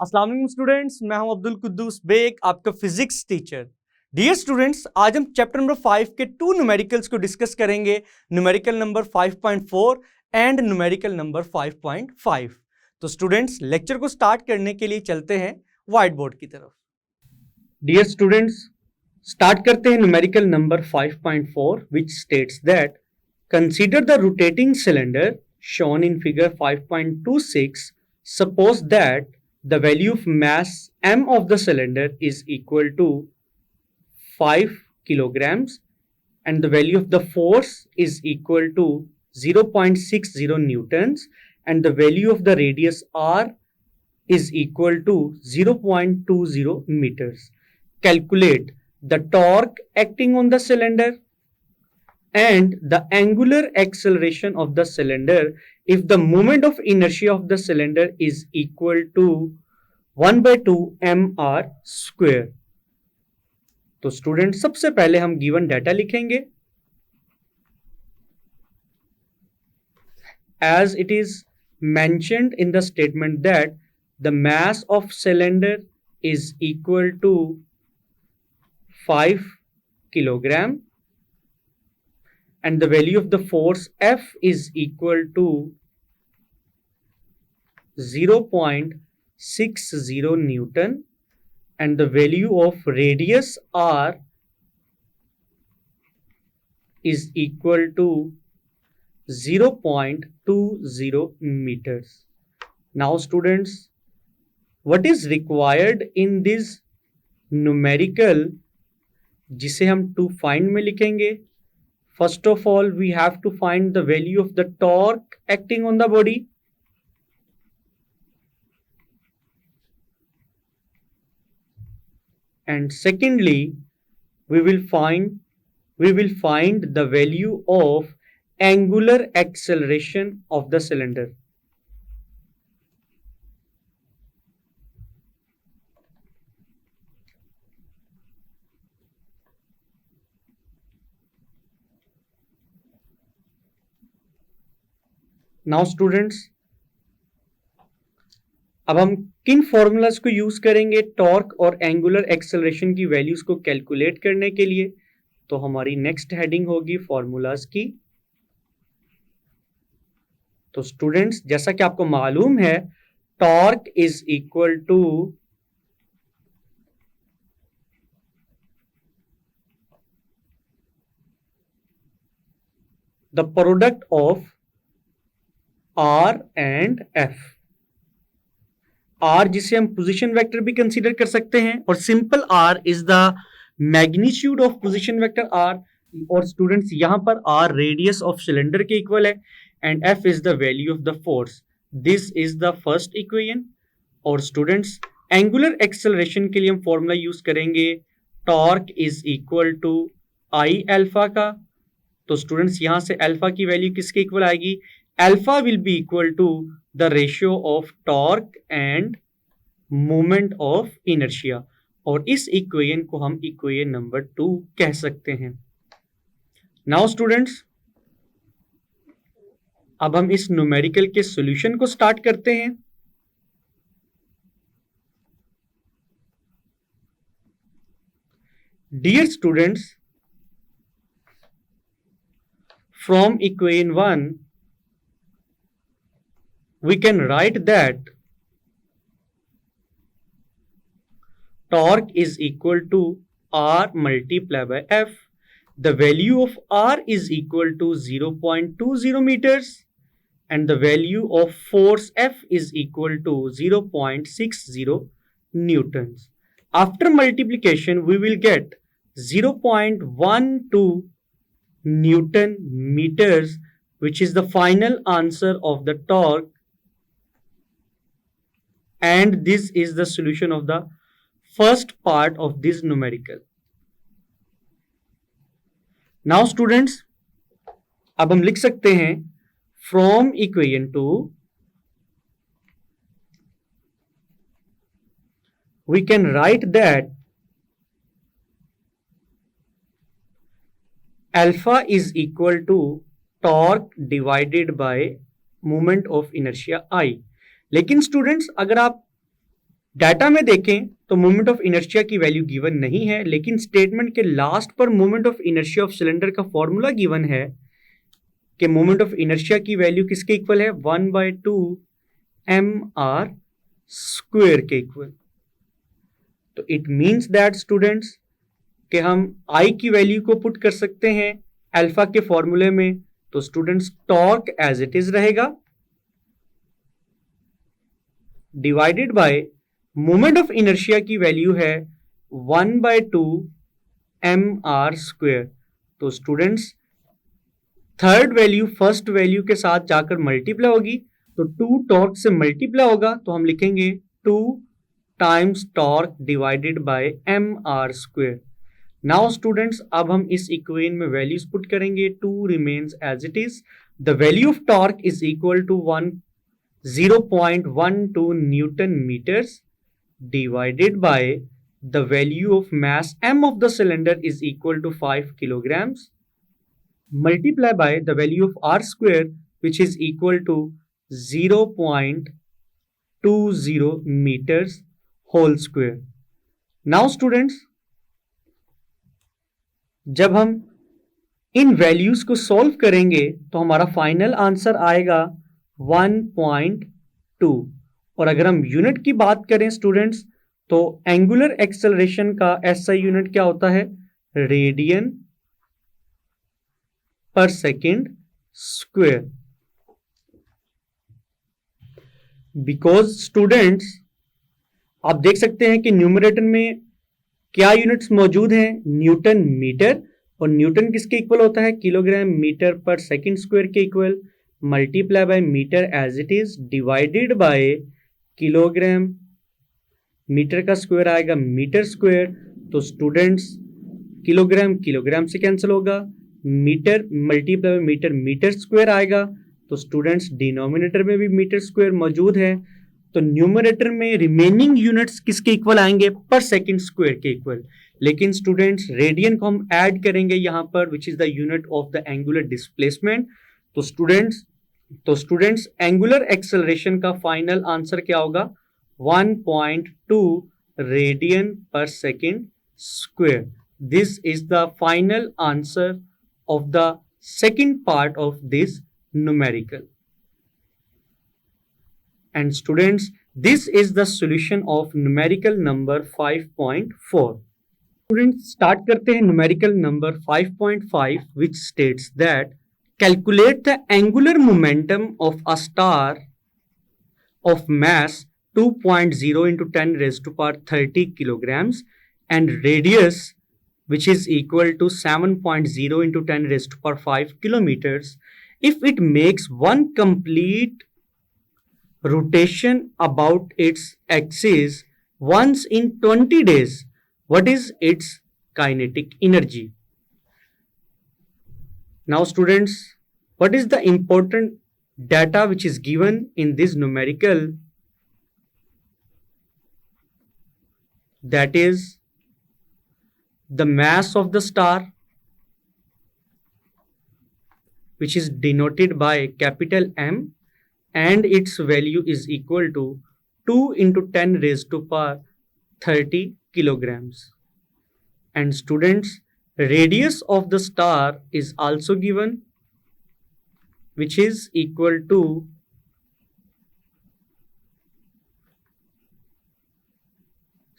अस्सलाम वालेकुम स्टूडेंट्स, मैं हूं अब्दुल कुद्दूस बेग, आपका फिजिक्स टीचर। डियर स्टूडेंट्स, आज हम चैप्टर नंबर 5 के 2 न्यूमेरिकल्स को डिस्कस करेंगे, numerical number 5.4 and numerical number 5.5। तो स्टूडेंट्स, लेक्चर को स्टार्ट करने के लिए चलते हैं व्हाइट बोर्ड की तरफ। डियर स्टूडेंट्स, स्टार्ट करते हैं numerical number 5.4 which states that consider the rotating cylinder shown in figure 5.26. Suppose that the value of mass m of the cylinder is equal to 5 kilograms and the value of the force is equal to 0.60 newtons and the value of the radius r is equal to 0.20 meters. Calculate the torque acting on the cylinder and the angular acceleration of the cylinder if the moment of inertia of the cylinder is equal to 1/2 mr square. तो student, सबसे पहले हम given data लिखेंगे as it is mentioned in the statement that the mass of cylinder is equal to 5 kilogram and the value of the force F is equal to 0.60 Newton and the value of radius R is equal to 0.20 meters. Now students, what is required in this numerical जिसे हम to find में लिखेंगे? First of all, we have to find the value of the torque acting on the body. And secondly, we will find the value of angular acceleration of the cylinder. Now students, अब हम किन formulas को use करेंगे torque और angular acceleration की values को calculate करने के लिए? तो हमारी नेक्स्ट हेडिंग होगी फॉर्मूलाज की। तो स्टूडेंट्स, जैसा कि आपको मालूम है, torque is equal to the product of R and F. R जिसे हम पोजीशन वेक्टर भी कंसीडर कर सकते हैं और simple R is the magnitude of position vector R। और स्टूडेंट्स, यहां पर R रेडियस ऑफ सिलेंडर के इक्वल है and F is the value of the force. This is the first equation. और स्टूडेंट्स, एंगुलर एक्सेलरेशन के लिए हम formula use करेंगे torque is equal to I alpha का। तो स्टूडेंट्स, यहां से अल्फा की वैल्यू किसके इक्वल आएगी? Alpha will be equal to the ratio of torque and moment of inertia और इस इक्वेशन को हम इक्वेशन नंबर 2 कह सकते हैं। नाउ स्टूडेंट्स, अब हम इस न्यूमेरिकल के सॉल्यूशन को स्टार्ट करते हैं। Dear students, from equation 1 we can write that torque is equal to R multiplied by F. The value of R is equal to 0.20 meters and the value of force F is equal to 0.60 newtons. After multiplication, we will get 0.12 Newton meters, which is the final answer of the torque. And this is the solution of the first part of this numerical. Now students, अब हम लिख सकते हैं from equation 2 we can write that alpha is equal to torque divided by moment of inertia I. लेकिन students, अगर आप data में देखें तो मोमेंट ऑफ इनर्शिया की वैल्यू गिवन नहीं है, लेकिन स्टेटमेंट के लास्ट पर moment of inertia of cylinder का फॉर्मूला गिवन है कि मोमेंट ऑफ इनर्शिया की वैल्यू किसके इक्वल है, 1/2 mr स्क्वायर के इक्वल। तो इट मीन्स दैट स्टूडेंट्स कि हम I की वैल्यू को पुट कर सकते हैं अल्फा के फॉर्मूले में, तो students torque as it is रहेगा divided by moment of inertia की वैल्यू है 1/2 mr स्क्वायर। तो students third value first value के साथ जाकर मल्टीप्लाई होगी, तो 2 टॉर्क से मल्टीप्लाई होगा, तो हम लिखेंगे 2 times torque divided by mr square. Now students अब हम इस इक्वेशन में वैल्यूज पुट करेंगे, 2 remains as it is. The value of torque is equal to 0.12 newton metres divided by the value of mass m of the cylinder is equal to 5 kilograms multiply by the value of r square which is equal to 0.20 meters whole square. Now students, जब हम इन values को solve करेंगे तो हमारा final answer आएगा 1.2। और अगर हम यूनिट की बात करें स्टूडेंट्स, तो एंगुलर एक्सेलरेशन का एसआई यूनिट क्या होता है, रेडियन पर सेकेंड स्क्वायर। बिकॉज स्टूडेंट्स आप देख सकते हैं कि न्यूमरेटर में क्या यूनिट्स मौजूद हैं, न्यूटन मीटर, और न्यूटन किसके इक्वल होता है, किलोग्राम मीटर पर सेकेंड स्क्वायर के equal, multiply by metre as it is divided by kilogram, metre का स्क्वायर आएगा मीटर स्क्वायर। तो स्टूडेंट्स किलोग्राम किलोग्राम से कैंसिल होगा, metre multiply by metre metre square आएगा। तो स्टूडेंट्स डिनोमिनेटर में भी मीटर स्क्वायर मौजूद है, तो न्यूमरेटर में रिमेनिंग यूनिट्स किसके इक्वल आएंगे, पर सेकंड स्क्वायर के इक्वल। लेकिन स्टूडेंट्स रेडियन को हम ऐड करेंगे यहाँ पर, which is the unit of the angular displacement. तो स्टूडेंट्स एंगुलर एक्सेलरेशन का फाइनल आंसर क्या होगा, 1.2 रेडियन पर second square. This is the final answer of the second part of this numerical. And students, this is the solution of numerical number 5.4. Students, start करते हैं numerical number 5.5, which states that calculate the angular momentum of a star of mass 2.0 into 10 raised to power 30 kilograms and radius which is equal to 7.0 into 10 raised to power 5 kilometers if it makes one complete rotation about its axis once in 20 days. What is its kinetic energy? Now students, what is the important data which is given in this numerical? That is the mass of the star, which is denoted by capital M, and its value is equal to 2 into 10 raised to power 30 kilograms. And students, radius of the star is also given, which is equal to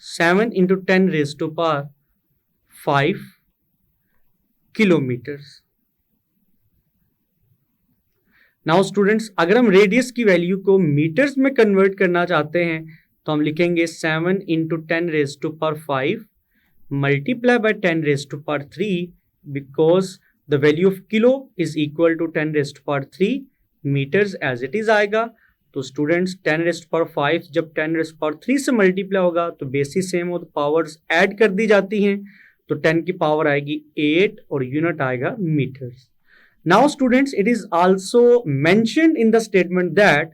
7 into 10 raised to power 5 kilometers. Now students, अगर हम radius की value को metres में convert करना चाहते हैं तो हम लिखेंगे 7 into 10 raised to power 5 multiply by 10 raised to power 3 because the value of kilo is equal to 10 raised to power 3 meters as it is आएगा। तो स्टूडेंट्स 10 raised to power 5 जब 10 raised to power 3 से multiply होगा तो basis same हो तो powers add कर दी जाती हैं, तो 10 की पावर आएगी 8 और यूनिट आएगा metres. Now students, it is also mentioned in the statement that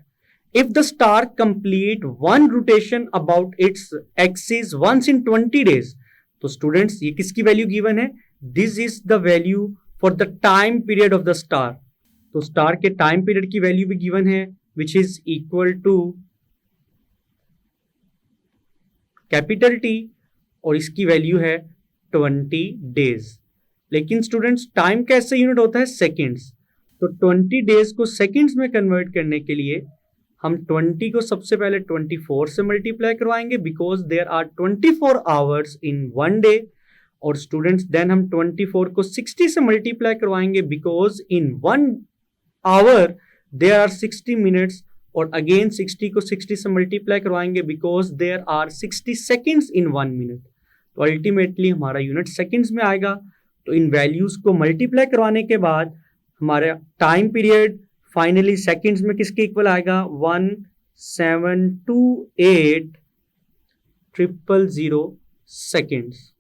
if the star complete one rotation about its axis once in 20 days, तो students ये किसकी वैल्यू गिवन है, this is the value for the time period of the star। तो star के time period की value भी given है, which is equal to capital T, और इसकी वैल्यू है 20 डेज। लेकिन स्टूडेंट्स टाइम कैसे यूनिट होता है? सेकेंड्स। तो 20 डेज को सेकेंड्स में कन्वर्ट करने के लिए हम 20 को सबसे पहले 24 से मल्टीप्लाई करवाएंगे, because there are 24 hours in one day. और स्टूडेंट्स देन हम 24 को 60 से मल्टीप्लाई करवाएंगे, because in 1 hour there are 60 minutes. और अगेन 60 को 60 से मल्टीप्लाई करवाएंगे, because there are 60 seconds in 1 minute. तो अल्टीमेटली हमारा यूनिट सेकेंड्स में आएगा। तो इन वैल्यूज को मल्टीप्लाई करवाने के बाद हमारा टाइम पीरियड फाइनली सेकेंड्स में किसके इक्वल आएगा? 1728,000 सेकेंड्स।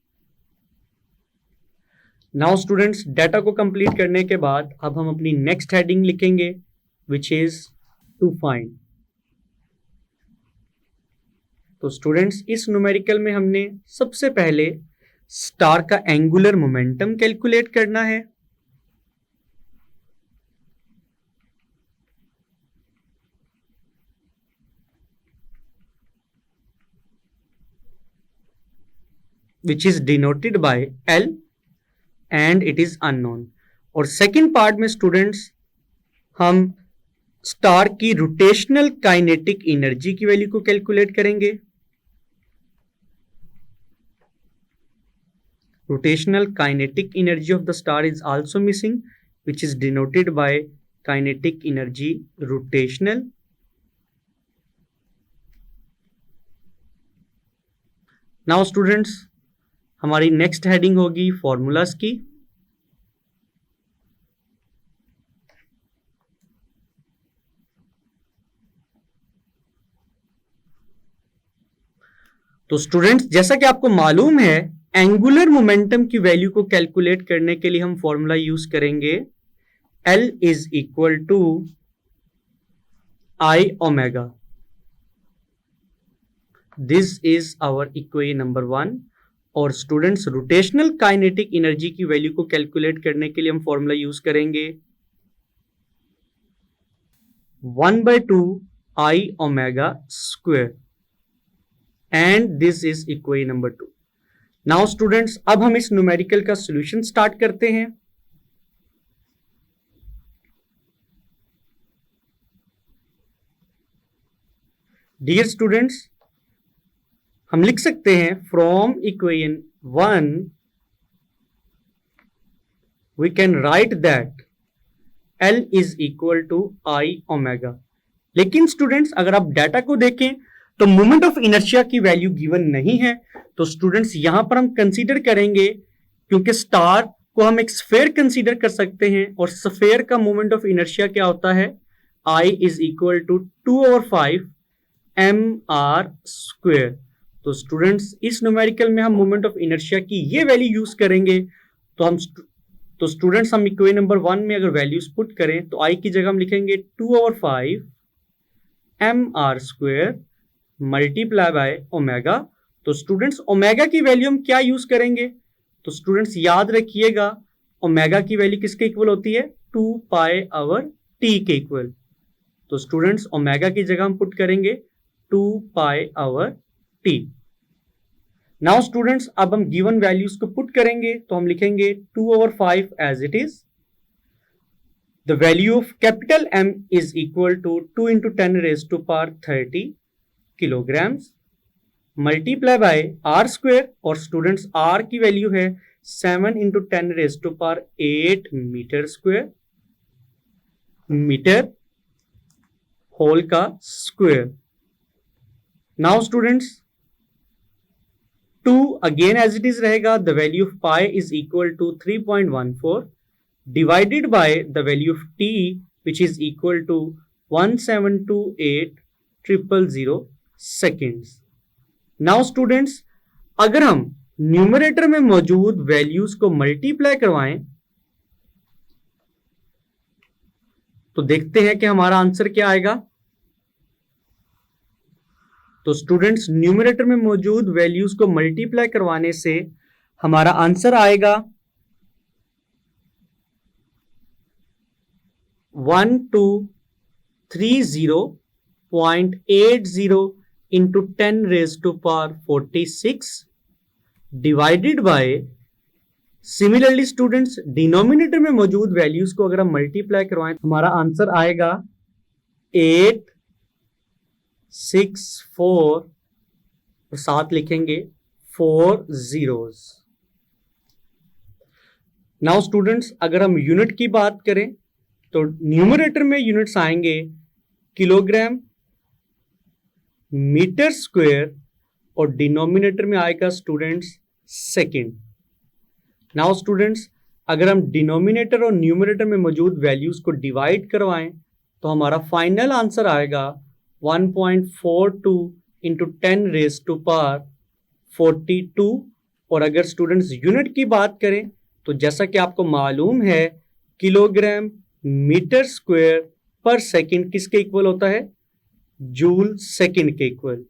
नाउ स्टूडेंट्स, डाटा को कंप्लीट करने के बाद अब हम अपनी नेक्स्ट हेडिंग लिखेंगे, विच इज टू फाइंड। तो स्टूडेंट्स, इस न्यूमेरिकल में हमने सबसे पहले स्टार का एंगुलर मोमेंटम कैलकुलेट करना है। which is denoted by L and it is unknown। और सेकेंड पार्ट में स्टूडेंट्स हम स्टार की रोटेशनल काइनेटिक एनर्जी की वैल्यू को कैलकुलेट करेंगे। Rotational kinetic energy of the star is also missing, which is denoted by kinetic energy rotational। Now students, हमारी next heading होगी formulas की। तो स्टूडेंट्स, जैसा कि आपको मालूम है, एंगुलर मोमेंटम की वैल्यू को कैलकुलेट करने के लिए हम फॉर्मूला यूज करेंगे L is equal to I omega. This is our equation number 1। और स्टूडेंट्स, रोटेशनल काइनेटिक एनर्जी की वैल्यू को कैलकुलेट करने के लिए हम फॉर्मूला यूज करेंगे 1/2 I omega square, and this is equation number 2। Now students, अब हम इस न्यूमेरिकल का सॉल्यूशन स्टार्ट करते हैं। डियर स्टूडेंट्स, हम लिख सकते हैं from equation 1 we can write that L is equal to I omega. लेकिन स्टूडेंट्स, अगर आप डाटा को देखें तो मोमेंट ऑफ इनर्शिया की वैल्यू गिवन नहीं है। तो स्टूडेंट्स, यहां पर हम कंसीडर करेंगे, क्योंकि स्टार को हम एक स्फेयर कंसीडर कर सकते हैं, और स्फेयर का मोमेंट ऑफ इनर्शिया क्या होता है? I is equal to 2/5 mr square. तो स्टूडेंट्स, इस न्यूमेरिकल में हम मोमेंट ऑफ इनर्शिया की ये वैल्यू यूज करेंगे। तो स्टूडेंट्स, हम इक्वेशन नंबर 1 में अगर वैल्यूज पुट करें तो I की जगह हम लिखेंगे 2/5 mr square multiply by omega. तो स्टूडेंट्स, ओमेगा की वैल्यू हम क्या यूज करेंगे? तो स्टूडेंट्स, याद रखिएगा, ओमेगा की वैल्यू किसके इक्वल होती है? 2π/t के इक्वल। तो स्टूडेंट्स, ओमेगा की जगह हम पुट करेंगे 2π/t। नाउ स्टूडेंट्स, अब हम गिवन वैल्यूज को पुट करेंगे, तो हम लिखेंगे 2/5 as it is. The value of capital M is equal to 2 × 10⁻30 kilograms multiply by R square. और स्टूडेंट्स, R की वैल्यू है 7 × 10⁸ मीटर स्क्वेयर, मीटर होल का square. Now students, 2 again as it is रहेगा। The value of pi is equal to 3.14 divided by the value of t which is equal to 1728,000 seconds. Now students, अगर हम numerator में मौजूद values को multiply करवाएं तो देखते हैं कि हमारा आंसर क्या आएगा। तो स्टूडेंट्स, न्यूमरेटर में मौजूद वैल्यूज को मल्टीप्लाई करवाने से हमारा आंसर आएगा 1230.80 into 10⁻46 divided by, similarly students denominator में मौजूद वैल्यूज को अगर हम मल्टीप्लाई करवाएं तो हमारा आंसर आएगा 864 और साथ लिखेंगे 4 zeros। नाउ स्टूडेंट्स अगर हम यूनिट की बात करें तो न्यूमरेटर में यूनिट्स आएंगे किलोग्राम, मीटर स्क्वायर और डिनोमिनेटर में आएगा स्टूडेंट्स सेकंड। नाउ स्टूडेंट्स अगर हम डिनोमिनेटर और न्यूमरेटर में मौजूद वैल्यूज को डिवाइड करवाएं तो हमारा फाइनल आंसर आएगा 1.42 इंटू 10⁻42। और अगर स्टूडेंट्स यूनिट की बात करें तो जैसा कि आपको मालूम है किलोग्राम मीटर स्क्वायर पर सेकंड किसके इक्वल होता है, जूल सेकंड के इक्वल।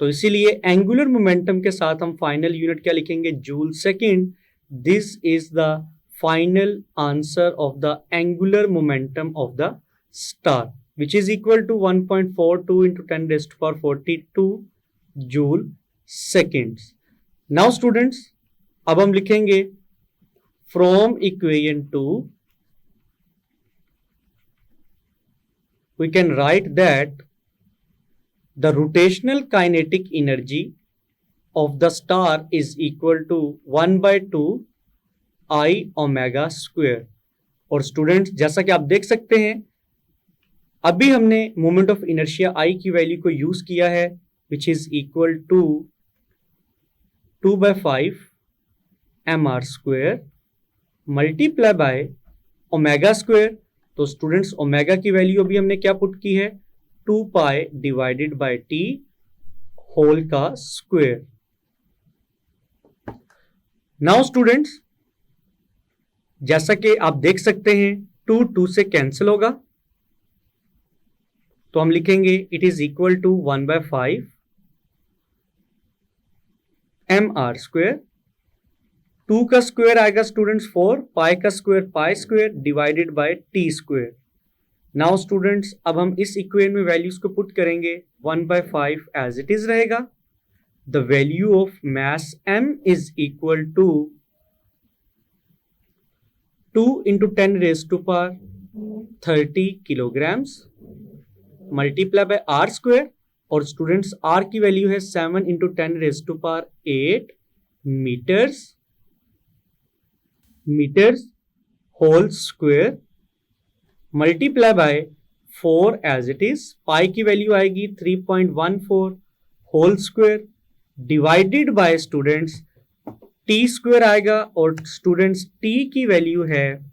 तो इसीलिए एंगुलर मोमेंटम के साथ हम फाइनल यूनिट क्या लिखेंगे, joule second. This is the final answer of the angular momentum of the star which is equal to 1.42 into 10⁻42 joule seconds. Now students अब हम लिखेंगे from equation 2 we can write that the rotational kinetic energy of the star is equal to 1/2 I omega square। और students जैसा कि आप देख सकते हैं अभी हमने मोमेंट ऑफ इनर्शिया I की वैल्यू को यूज किया है which is equal to 2/5 mr square multiply by omega square. तो स्टूडेंट्स ओमेगा की वैल्यू अभी हमने क्या पुट की है, 2 pi divided by T whole का स्क्वायर। नाउ स्टूडेंट्स जैसा कि आप देख सकते हैं 2 से कैंसिल होगा तो हम लिखेंगे it is equal to 1/5 mr square. 2 का स्क्वायर आएगा स्टूडेंट्स 4, पाई का square pi square divided by T square. Now students अब हम इस इक्वेशन में वैल्यूज को पुट करेंगे 1/5 एज इट इज रहेगा। The value of mass m is equal to 2 into 10⁻30 kilograms multiply by R square. और students R की value है 7 into 10⁸ metres whole square multiply by 4 as it is. Pi की value आएगी 3.14 whole square divided by students T square आएगा और students T की value है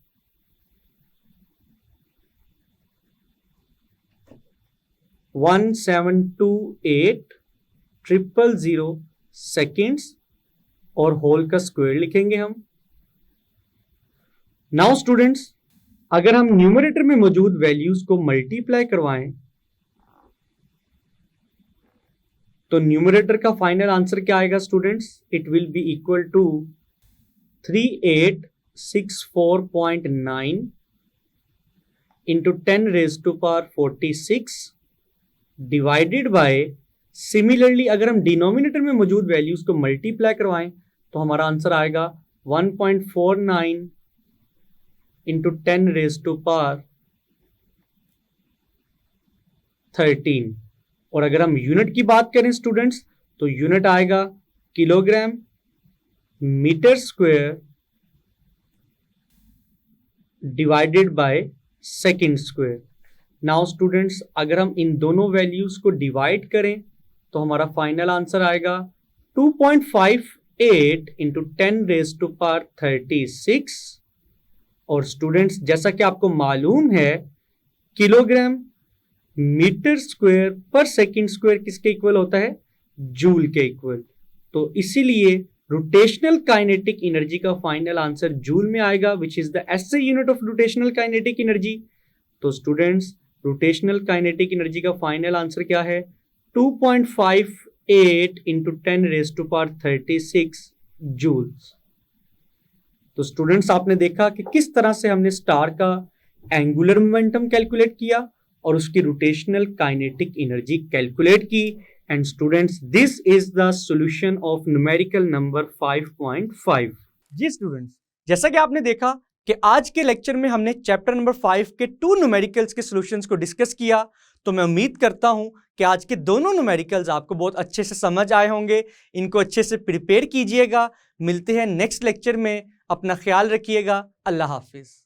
1728,000 seconds और होल का स्क्वायर लिखेंगे हम। नाउ स्टूडेंट्स अगर हम न्यूमरेटर में मौजूद वैल्यूज को मल्टीप्लाई करवाएं तो न्यूमरेटर का फाइनल आंसर क्या आएगा students, it will be equal to 3864.9 into 10⁻46 divided by, similarly अगर हम डिनोमिनेटर में मौजूद वैल्यूज को मल्टीप्लाई करवाएं तो हमारा आंसर आएगा 1.49 इंटू 10⁻13। और अगर हम यूनिट की बात करें स्टूडेंट्स तो यूनिट आएगा kilogram metre square divided by second square. Now students अगर हम इन दोनों वैल्यूज को डिवाइड करें तो हमारा फाइनल आंसर आएगा 2.58 इंटू 10⁻36। और स्टूडेंट्स जैसा कि आपको मालूम है किलोग्राम मीटर स्क्वायर पर सेकंड स्क्वायर किसके इक्वल होता है, जूल के इक्वल। तो इसीलिए रोटेशनल काइनेटिक एनर्जी का फाइनल आंसर जूल में आएगा which is the SI unit of rotational kinetic energy. तो स्टूडेंट्स रोटेशनल काइनेटिक एनर्जी का फाइनल आंसर क्या है, 2.58 इंटू 10⁻36 जूल्स। तो स्टूडेंट्स आपने देखा कि किस तरह से हमने स्टार का एंगुलर मोमेंटम कैलकुलेट किया और उसकी रोटेशनल काइनेटिक एनर्जी कैलकुलेट की। And students, this is the solution of numerical number 5.5. जी स्टूडेंट्स, जैसा कि आपने देखा कि आज के लेक्चर में हमने चैप्टर नंबर 5 के 2 न्यूमेरिकल्स के सॉल्यूशंस को डिस्कस किया। तो मैं उम्मीद करता हूं कि आज के दोनों न्यूमेरिकल्स आपको बहुत अच्छे से समझ आए होंगे। इनको अच्छे से प्रिपेयर कीजिएगा। मिलते हैं नेक्स्ट लेक्चर में। अपना ख्याल रखिएगा। अल्लाह हाफिज।